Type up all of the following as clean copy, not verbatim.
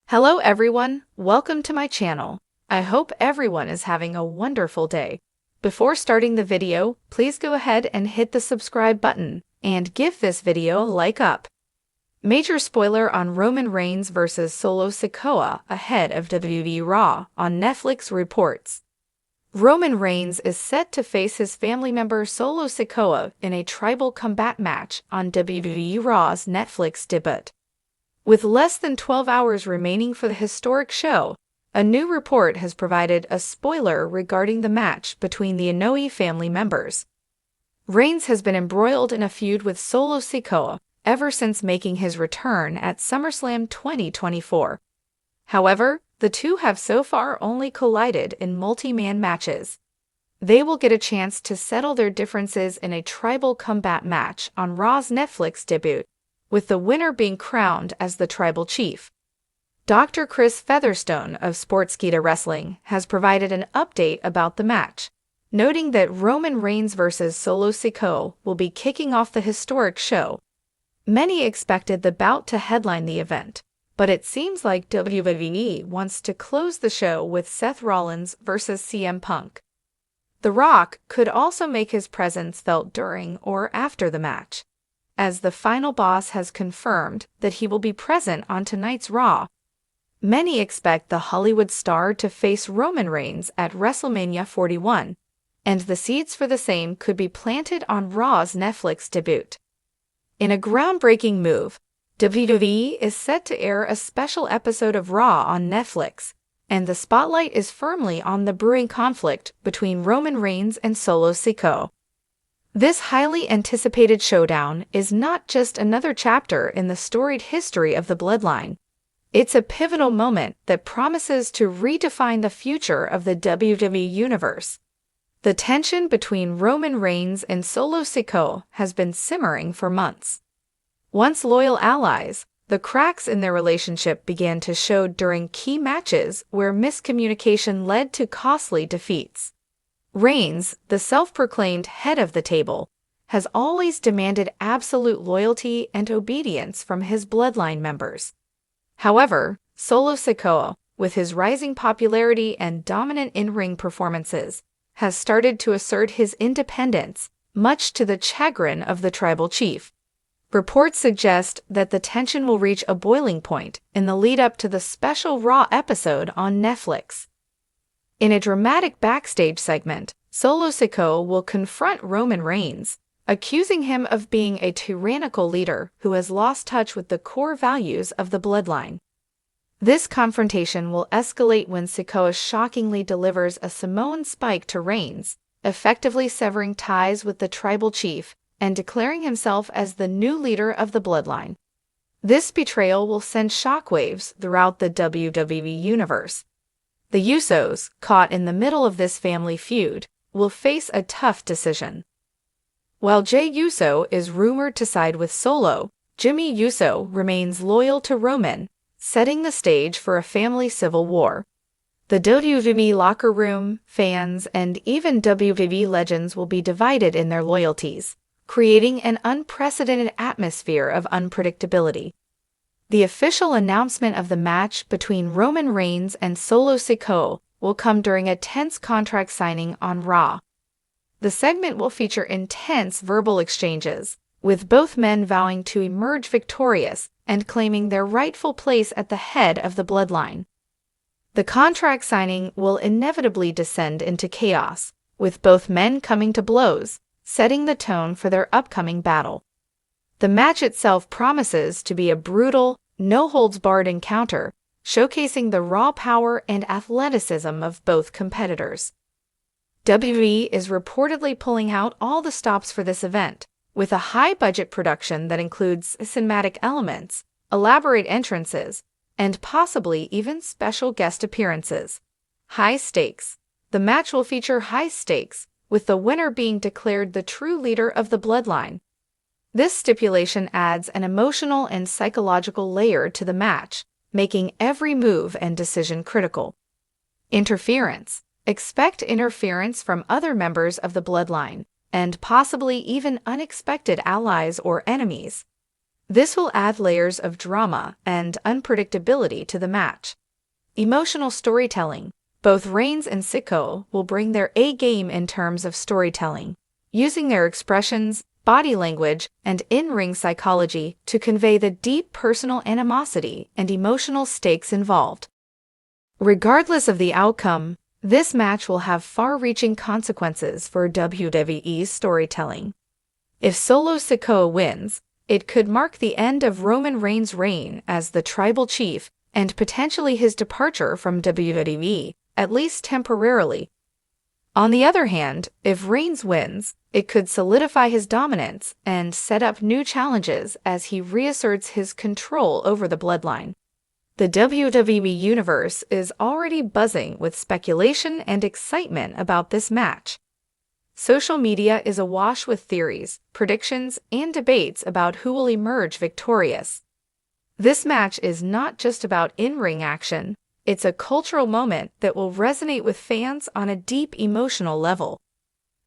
Hello everyone, welcome to my channel. I hope everyone is having a wonderful day. Before starting the video, please go ahead and hit the subscribe button and give this video a like up. Major spoiler on Roman Reigns vs. Solo Sikoa ahead of WWE Raw on Netflix reports. Roman Reigns is set to face his family member Solo Sikoa in a tribal combat match on WWE Raw's Netflix debut. With less than 12 hours remaining for the historic show, a new report has provided a spoiler regarding the match between the Inoue family members. Reigns has been embroiled in a feud with Solo Sikoa ever since making his return at SummerSlam 2024. However, the two have so far only collided in multi-man matches. They will get a chance to settle their differences in a tribal combat match on Raw's Netflix debut, with the winner being crowned as the tribal chief. Dr. Chris Featherstone of Sportskeeda Wrestling has provided an update about the match, noting that Roman Reigns vs. Solo Sikoa will be kicking off the historic show. Many expected the bout to headline the event, but it seems like WWE wants to close the show with Seth Rollins vs. CM Punk. The Rock could also make his presence felt during or after the match, as the final boss has confirmed that he will be present on tonight's Raw. Many expect the Hollywood star to face Roman Reigns at WrestleMania 41, and the seeds for the same could be planted on Raw's Netflix debut. In a groundbreaking move, WWE is set to air a special episode of Raw on Netflix, and the spotlight is firmly on the brewing conflict between Roman Reigns and Solo Sikoa. This highly anticipated showdown is not just another chapter in the storied history of the bloodline. It's a pivotal moment that promises to redefine the future of the WWE Universe. The tension between Roman Reigns and Solo Sikoa has been simmering for months. Once loyal allies, the cracks in their relationship began to show during key matches where miscommunication led to costly defeats. Reigns, the self-proclaimed head of the table, has always demanded absolute loyalty and obedience from his bloodline members. However, Solo Sikoa, with his rising popularity and dominant in-ring performances, has started to assert his independence, much to the chagrin of the tribal chief. Reports suggest that the tension will reach a boiling point in the lead-up to the special Raw episode on Netflix. In a dramatic backstage segment, Solo Sikoa will confront Roman Reigns, accusing him of being a tyrannical leader who has lost touch with the core values of the bloodline. This confrontation will escalate when Sikoa shockingly delivers a Samoan spike to Reigns, effectively severing ties with the tribal chief and declaring himself as the new leader of the bloodline. This betrayal will send shockwaves throughout the WWE Universe. The Usos, caught in the middle of this family feud, will face a tough decision. While Jey Uso is rumored to side with Solo, Jimmy Uso remains loyal to Roman, setting the stage for a family civil war. The WWE locker room, fans, and even WWE legends will be divided in their loyalties, creating an unprecedented atmosphere of unpredictability. The official announcement of the match between Roman Reigns and Solo Sikoa will come during a tense contract signing on Raw. The segment will feature intense verbal exchanges, with both men vowing to emerge victorious and claiming their rightful place at the head of the bloodline. The contract signing will inevitably descend into chaos, with both men coming to blows, setting the tone for their upcoming battle. The match itself promises to be a brutal, no-holds-barred encounter, showcasing the raw power and athleticism of both competitors. WWE is reportedly pulling out all the stops for this event, with a high-budget production that includes cinematic elements, elaborate entrances, and possibly even special guest appearances. High stakes. The match will feature high stakes, with the winner being declared the true leader of the bloodline. This stipulation adds an emotional and psychological layer to the match, making every move and decision critical. Interference. Expect interference from other members of the bloodline, and possibly even unexpected allies or enemies. This will add layers of drama and unpredictability to the match. Emotional storytelling. Both Reigns and Sikoa will bring their A-game in terms of storytelling, using their expressions, body language, and in-ring psychology to convey the deep personal animosity and emotional stakes involved. Regardless of the outcome, this match will have far-reaching consequences for WWE's storytelling. If Solo Sikoa wins, it could mark the end of Roman Reigns' reign as the tribal chief and potentially his departure from WWE, at least temporarily. On the other hand, if Reigns wins, it could solidify his dominance and set up new challenges as he reasserts his control over the bloodline. The WWE Universe is already buzzing with speculation and excitement about this match. Social media is awash with theories, predictions, and debates about who will emerge victorious. This match is not just about in-ring action, it's a cultural moment that will resonate with fans on a deep emotional level.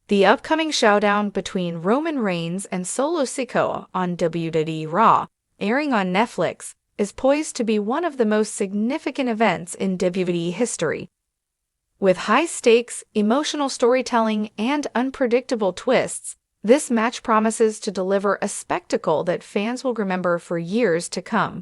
The upcoming showdown between Roman Reigns and Solo Sikoa on WWE Raw, airing on Netflix, is poised to be one of the most significant events in WWE history. With high stakes, emotional storytelling, and unpredictable twists, this match promises to deliver a spectacle that fans will remember for years to come.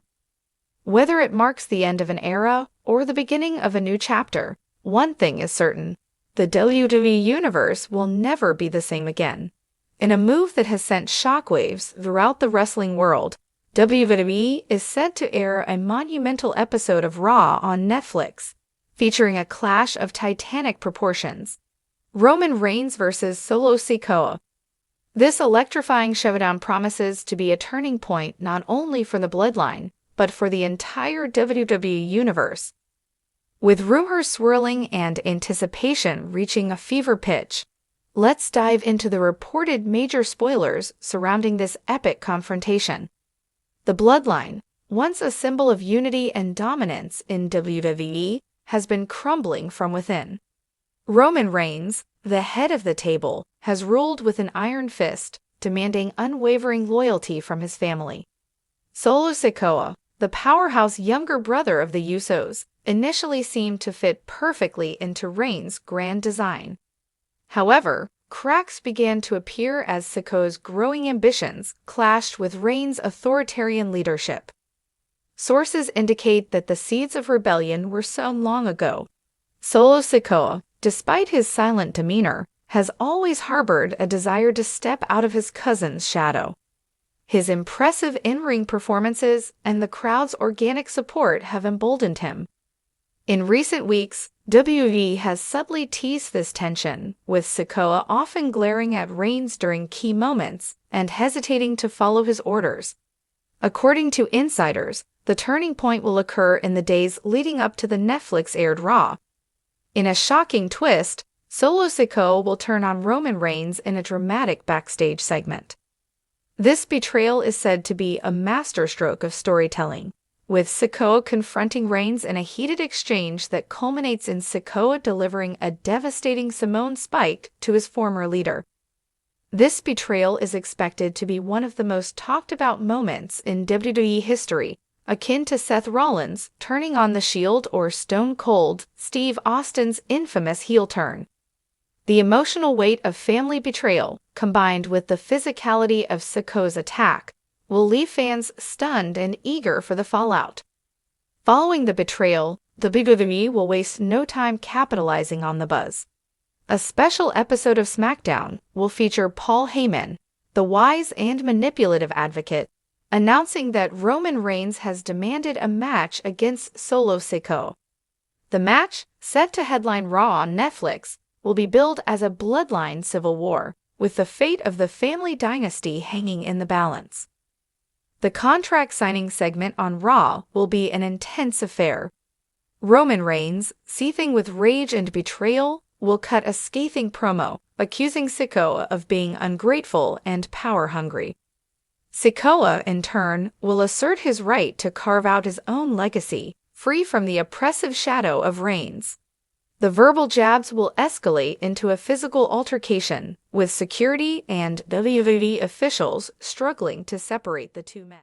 Whether it marks the end of an era or the beginning of a new chapter, one thing is certain: the WWE Universe will never be the same again. In a move that has sent shockwaves throughout the wrestling world, WWE is set to air a monumental episode of Raw on Netflix, featuring a clash of titanic proportions: Roman Reigns versus Solo Sikoa. This electrifying showdown promises to be a turning point not only for the bloodline, but for the entire WWE Universe. With rumors swirling and anticipation reaching a fever pitch, let's dive into the reported major spoilers surrounding this epic confrontation. The bloodline, once a symbol of unity and dominance in WWE, has been crumbling from within. Roman Reigns, the head of the table, has ruled with an iron fist, demanding unwavering loyalty from his family. Solo Sikoa, the powerhouse younger brother of the Usos, initially seemed to fit perfectly into Reigns' grand design. However, cracks began to appear as Sikoa's growing ambitions clashed with Reigns' authoritarian leadership. Sources indicate that the seeds of rebellion were sown long ago. Solo Sikoa, despite his silent demeanor, has always harbored a desire to step out of his cousin's shadow. His impressive in-ring performances and the crowd's organic support have emboldened him. In recent weeks, WWE has subtly teased this tension, with Sikoa often glaring at Reigns during key moments and hesitating to follow his orders. According to insiders, the turning point will occur in the days leading up to the Netflix-aired Raw. In a shocking twist, Solo Sikoa will turn on Roman Reigns in a dramatic backstage segment. This betrayal is said to be a masterstroke of storytelling, with Sikoa confronting Reigns in a heated exchange that culminates in Sikoa delivering a devastating Samoan spike to his former leader. This betrayal is expected to be one of the most talked-about moments in WWE history, akin to Seth Rollins turning on the Shield or Stone Cold Steve Austin's infamous heel turn. The emotional weight of family betrayal, combined with the physicality of Sikoa's attack, will leave fans stunned and eager for the fallout. Following the betrayal, the WWE will waste no time capitalizing on the buzz. A special episode of SmackDown will feature Paul Heyman, the wise and manipulative advocate, announcing that Roman Reigns has demanded a match against Solo Sikoa. The match, set to headline Raw on Netflix, will be billed as a bloodline civil war, with the fate of the family dynasty hanging in the balance. The contract signing segment on Raw will be an intense affair. Roman Reigns, seething with rage and betrayal, will cut a scathing promo, accusing Sikoa of being ungrateful and power-hungry. Sikoa, in turn, will assert his right to carve out his own legacy, free from the oppressive shadow of Reigns. The verbal jabs will escalate into a physical altercation, with security and WWE officials struggling to separate the two men.